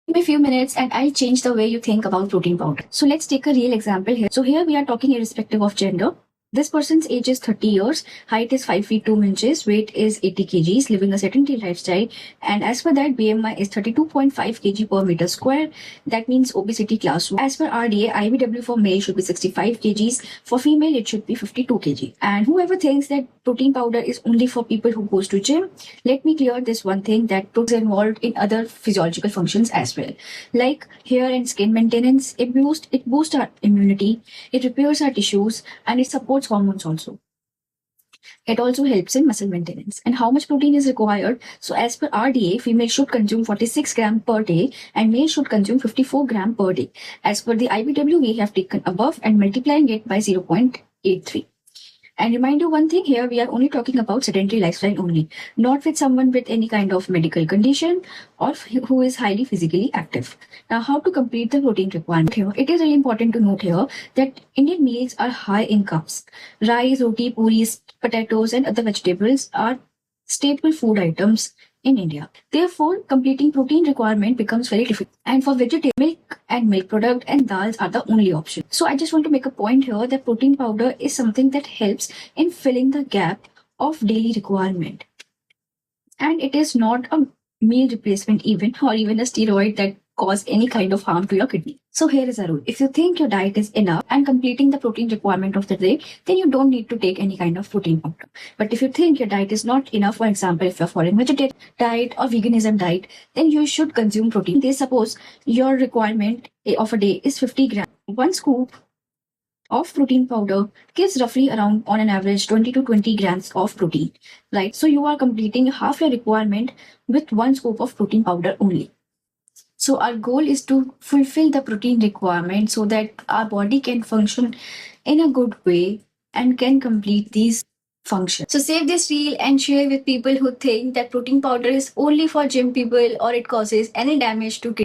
Give me a few minutes and I'll change the way you think about protein powder. So let's take a real example here. So here we are talking irrespective of gender. This person's age is 30 years, height is 5 feet 2 inches, weight is 80 kgs, living a sedentary lifestyle, and as per that, BMI is 32.5 kg per meter square. That means obesity class 1. As per RDA, IBW for male should be 65 kgs, for female it should be 52 kg. And whoever thinks that protein powder is only for people who goes to gym, let me clear this one thing, that protein is involved in other physiological functions as well, like hair and skin maintenance. It boosts our immunity, it repairs our tissues, and it supports hormones also. It also helps in muscle maintenance. And how much protein is required? So as per RDA, female should consume 46 gram per day and male should consume 54 gram per day. As per the IBW, we have taken above and multiplying it by 0.83. And remind you one thing, here we are only talking about sedentary lifestyle only, not with someone with any kind of medical condition or who is highly physically active. Now, how to complete the protein requirement here? It is really important to note here that Indian meals are high in carbs. Rice, roti, puris, potatoes, and other vegetables are staple food items in India. Therefore, completing protein requirement becomes very difficult. And for vegetable, milk and milk product and dals are the only option. So I just want to make a point here that protein powder is something that helps in filling the gap of daily requirement. And it is not a meal replacement even, or even a steroid that cause any kind of harm to your kidney. So here is a rule. If you think your diet is enough and completing the protein requirement of the day, then you don't need to take any kind of protein powder. But if you think your diet is not enough, for example, if you're following vegetarian diet or veganism diet, then you should consume protein. They suppose your requirement of a day is 50 grams. One scoop of protein powder gives roughly around on an average 20 to 20 grams of protein, right? So you are completing half your requirement with one scoop of protein powder only. So our goal is to fulfill the protein requirement so that our body can function in a good way and can complete these functions. So save this reel and share with people who think that protein powder is only for gym people or it causes any damage to kidney.